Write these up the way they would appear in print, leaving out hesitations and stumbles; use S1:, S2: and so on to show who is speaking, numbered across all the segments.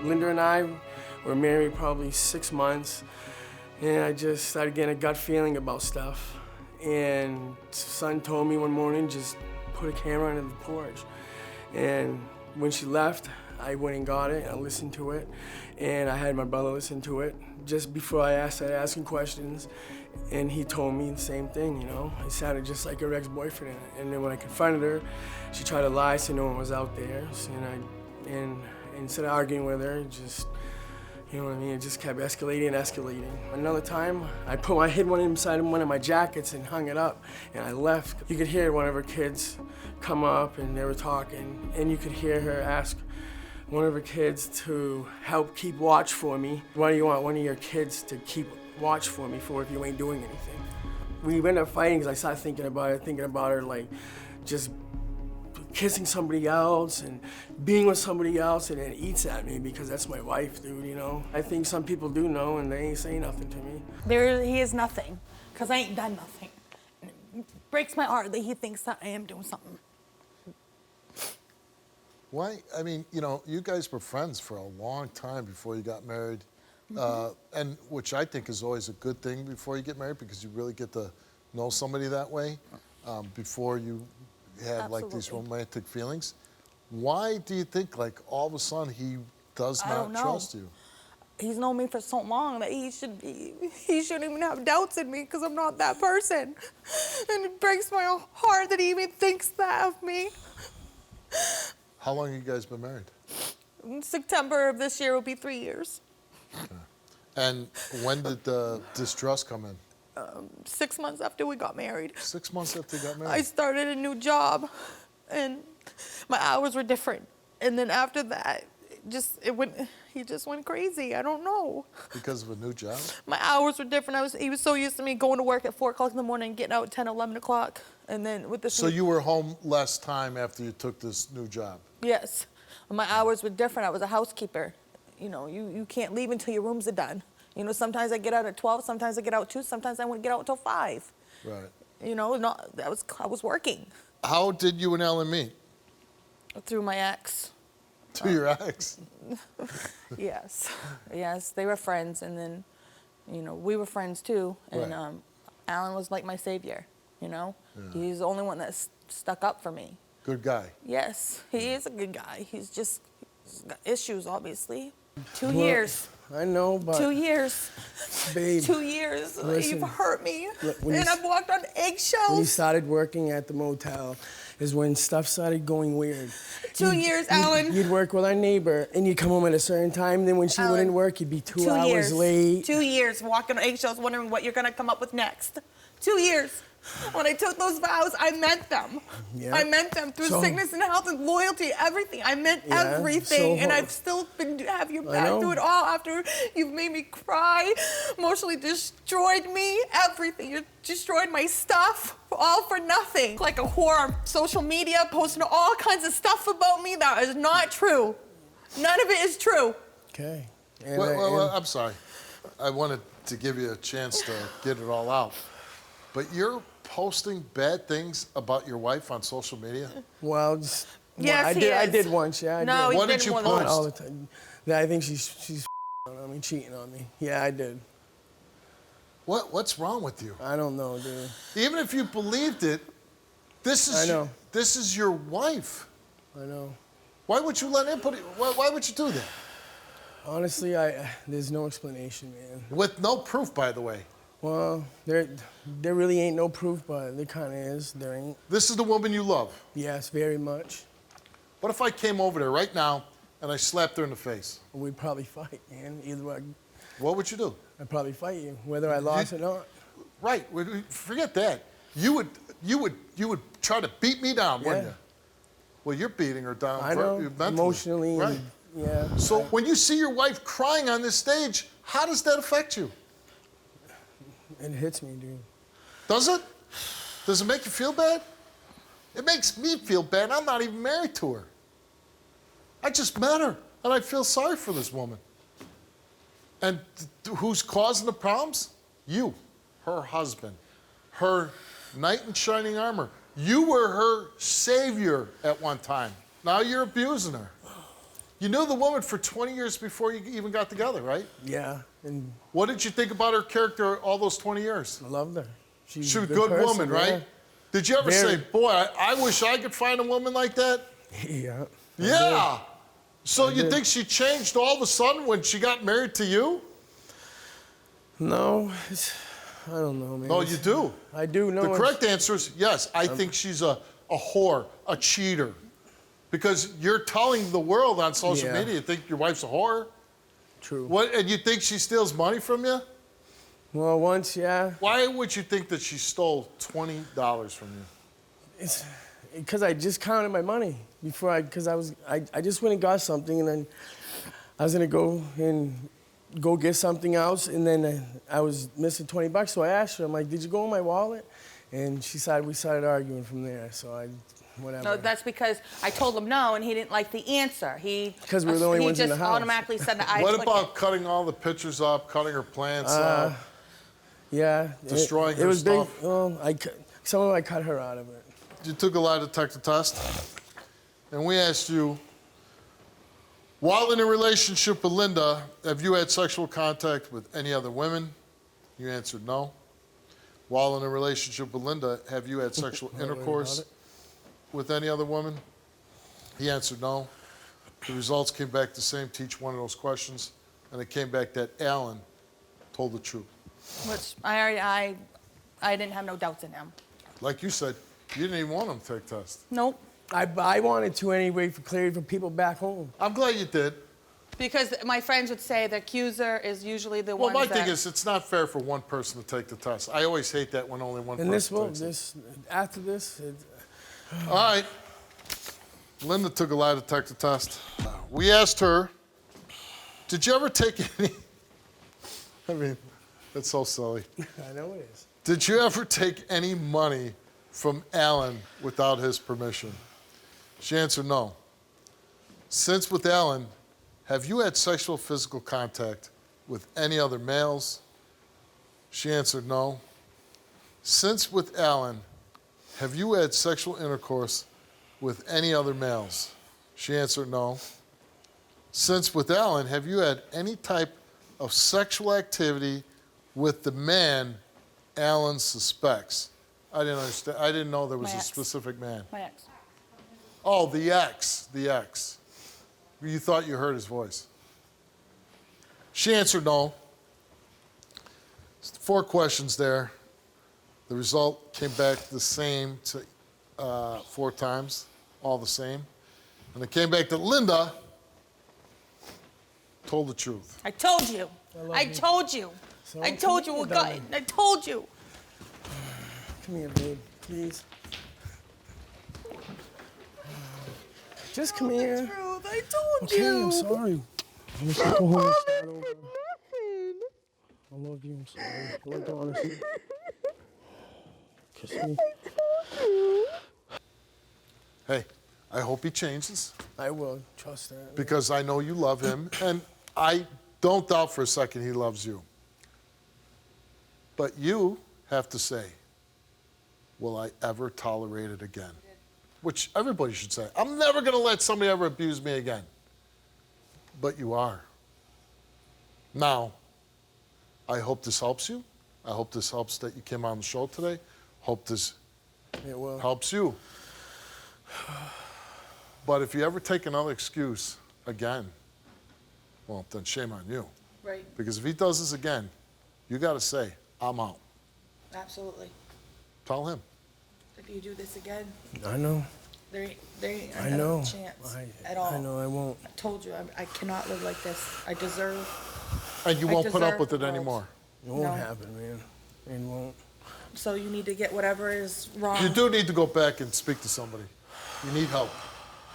S1: Lynda and I were married probably 6 months, and I just started getting a gut feeling about stuff. And son told me one morning, just put a camera under the porch. And when she left, I went and got it, and I listened to it, and I had my brother listen to it. Just before I started asking questions, and he told me the same thing, you know? It sounded just like her ex-boyfriend. And then when I confronted her, she tried to lie so no one was out there. And instead of arguing with her, just, you know what I mean, it just kept escalating and escalating. Another time, I hid one inside one of my jackets and hung it up, and I left. You could hear one of her kids come up, and they were talking, and you could hear her ask one of her kids to help keep watch for me. Why do you want one of your kids to keep watch for me for if you ain't doing anything? We ended up fighting because I started thinking about her like just kissing somebody else and being with somebody else, and it eats at me because that's my wife, dude, you know? I think some people do know and they ain't saying nothing to me.
S2: He is nothing, because I ain't done nothing. It breaks my heart that he thinks that I am doing something.
S3: Why? I mean, you know, you guys were friends for a long time before you got married, and which I think is always a good thing before you get married, because you really get to know somebody that way before you have like these romantic feelings. Why do you think, like, all of a sudden he does not trust you?
S2: He's known me for so long that he shouldn't even have doubts in me, because I'm not that person. And it breaks my heart that he even thinks that of me.
S3: How long have you guys been married?
S2: In September of this year will be 3 years.
S3: Okay. And when did the distrust come in?
S2: 6 months after we got married.
S3: 6 months after you got married?
S2: I started a new job, and my hours were different. And then after that, he just went crazy. I don't know.
S3: Because of a new job?
S2: My hours were different. He was so used to me going to work at 4 o'clock in the morning, getting out at 10, 11 o'clock. And then with the...
S3: So you were home less time after you took this new job?
S2: Yes. My hours were different. I was a housekeeper. You know, you can't leave until your rooms are done. You know, sometimes I get out at 12, sometimes I get out at 2, sometimes I wouldn't get out until 5.
S3: Right.
S2: You know, I was working.
S3: How did you and Alan meet?
S2: Through my ex.
S3: To your ex?
S2: Yes. Yes, they were friends, and then, you know, we were friends too. And
S3: right.
S2: Alan was like my savior, you know?
S3: Yeah.
S2: He's the only one that stuck up for me.
S3: Good guy.
S2: Yes, he is a good guy. He's got issues, obviously. 2 years.
S1: I know, but...
S2: 2 years.
S1: Babe.
S2: 2 years.
S1: Listen,
S2: You've hurt me.
S1: And
S2: I've walked on eggshells.
S1: When you started working at the motel is when stuff started going weird.
S2: 2 years, Alan.
S1: You'd work with our neighbor, and you'd come home at a certain time, then when she wouldn't work, you'd be 2 hours late.
S2: 2 years walking on eggshells, wondering what you're going to come up with next. 2 years. When I took those vows, I meant them.
S1: Yeah.
S2: I meant them through sickness and health and loyalty, everything. I meant everything, and I've still have your back through it all after you've made me cry, emotionally destroyed me, everything. You destroyed my stuff, all for nothing. Like a whore on social media, posting all kinds of stuff about me that is not true. None of it is true.
S1: Okay.
S3: Well, I'm sorry. I wanted to give you a chance to get it all out. But you're posting bad things about your wife on social media?
S1: Well,
S2: yes,
S1: I did once, yeah.
S2: No,
S3: what did you post?
S1: All the time. I think she's on me, cheating on me. Yeah, I did.
S3: What's wrong with you?
S1: I don't know, dude.
S3: Even if you believed it, this is your wife.
S1: I know.
S3: Why would you let him put it? Why would you do that?
S1: Honestly, there's no explanation, man.
S3: With no proof, by the way.
S1: Well, there really ain't no proof, but there kind of is. There ain't.
S3: This is the woman you love?
S1: Yes, very much.
S3: What if I came over there right now and I slapped her in the face?
S1: We'd probably fight, man. Either way.
S3: What would you do?
S1: I'd probably fight you, whether I lost or not.
S3: Right. Forget that. You would try to beat me down, wouldn't you? Well, you're beating her down.
S1: I know.
S3: Mentally.
S1: Emotionally.
S3: Right.
S1: Yeah.
S3: So when you see your wife crying on this stage, how does that affect you?
S1: It hits me, dude.
S3: Does it? Does it make you feel bad? It makes me feel bad. I'm not even married to her. I just met her, and I feel sorry for this woman. And who's causing the problems? You, her husband, her knight in shining armor. You were her savior at one time. Now you're abusing her. You knew the woman for 20 years before you even got together, right?
S1: Yeah. And
S3: what did you think about her character all those 20 years?
S1: I loved her. She was
S3: a good
S1: person,
S3: woman, right?
S1: Yeah.
S3: Did you ever say, boy, I wish I could find a woman like that?
S1: Yeah.
S3: Yeah. So you think she changed all of a sudden when she got married to you?
S1: No, I don't know, man.
S3: No, you do.
S1: I do know.
S3: The correct answer is yes. I think she's a whore, a cheater. Because you're telling the world on social media you think your wife's a whore.
S1: True.
S3: What? And you think she steals money from you?
S1: Well, once, yeah.
S3: Why would you think that she stole $20 from you?
S1: It's because I just counted my money before I just went and got something, and then I was gonna go get something else, and then I was missing $20. So I asked her, I'm like, did you go in my wallet? And we started arguing from there. So whatever.
S2: No, that's because I told him no, and he didn't like the answer.
S1: Because we're the only ones in the house.
S2: He just automatically said that I
S3: What about cutting all the pictures up, cutting her plants up?
S1: Yeah.
S3: Destroying her stuff?
S1: Big, well, some of it I cut her out of it.
S3: You took a lie detector test, and we asked you, while in a relationship with Lynda, have you had sexual contact with any other women? You answered no. While in a relationship with Lynda, have you had sexual intercourse with any other woman? He answered no. The results came back the same to each one of those questions, and it came back that Alan told the truth.
S2: Which I didn't have no doubts in him.
S3: Like you said, you didn't even want him to take the test.
S2: Nope.
S1: I wanted to anyway for clarity for people back home.
S3: I'm glad you did.
S2: Because my friends would say the accuser is usually the one.
S3: Well, my thing is, it's not fair for one person to take the test. I always hate that when only one person takes it.
S1: After this.
S3: All right. Lynda took a lie detector test. We asked her, did you ever take any... I mean, that's so silly.
S1: I know it is.
S3: Did you ever take any money from Alan without his permission? She answered no. Since with Alan, have you had sexual physical contact with any other males? She answered no. Since with Alan, have you had sexual intercourse with any other males? She answered no. Since with Alan, have you had any type of sexual activity with the man Alan suspects? I didn't understand. I didn't know there was a specific man.
S2: My ex.
S3: Oh, the ex. The ex. You thought you heard his voice. She answered no. 4 questions there. The result came back the same to 4 times, all the same. And it came back that Lynda told the truth.
S2: I told you. I told you.
S1: So
S2: I told you. I told you.
S1: Come here, babe, please. Just come here.
S2: Truth. I told
S1: Okay,
S2: you.
S1: I'm sorry. I'm just go home and start over. I love you. I'm sorry. I love the honesty. Kiss me.
S3: Hey, I hope he changes.
S1: I will. Trust that.
S3: Because I know you love him, and I don't doubt for a second he loves you. But you have to say, will I ever tolerate it again? Which everybody should say. I'm never going to let somebody ever abuse me again. But you are. Now, I hope this helps you. I hope this helps that you came on the show today. Hope this helps you. But if you ever take another excuse again, well, then shame on you.
S2: Right.
S3: Because if he does this again, you got to say, I'm out.
S2: Absolutely.
S3: Tell him.
S2: If you do this again,
S1: I know.
S2: there ain't
S1: I know.
S2: a chance at all.
S1: I know I won't.
S2: I told you, I cannot live like this. I deserve.
S3: And you won't put up
S2: deserve
S3: with it
S2: the world.
S3: anymore.
S1: It won't
S2: No.
S1: happen, man. It won't.
S2: So you need to get whatever is wrong.
S3: You do need to go back and speak to somebody. You need help.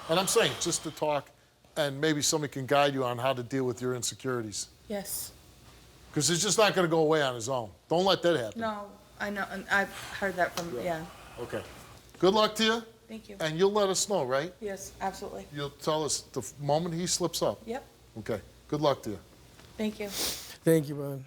S3: And I'm saying just to talk, and maybe somebody can guide you on how to deal with your insecurities.
S2: Yes.
S3: Because it's just not going to go away on his own. Don't let that happen.
S2: No, I know, and I've heard that from, yeah.
S3: Okay. Good luck to you.
S2: Thank you.
S3: And you'll let us know, right?
S2: Yes, absolutely.
S3: You'll tell us the moment he slips up.
S2: Yep.
S3: Okay. Good luck to you.
S2: Thank you.
S1: Thank you, bud.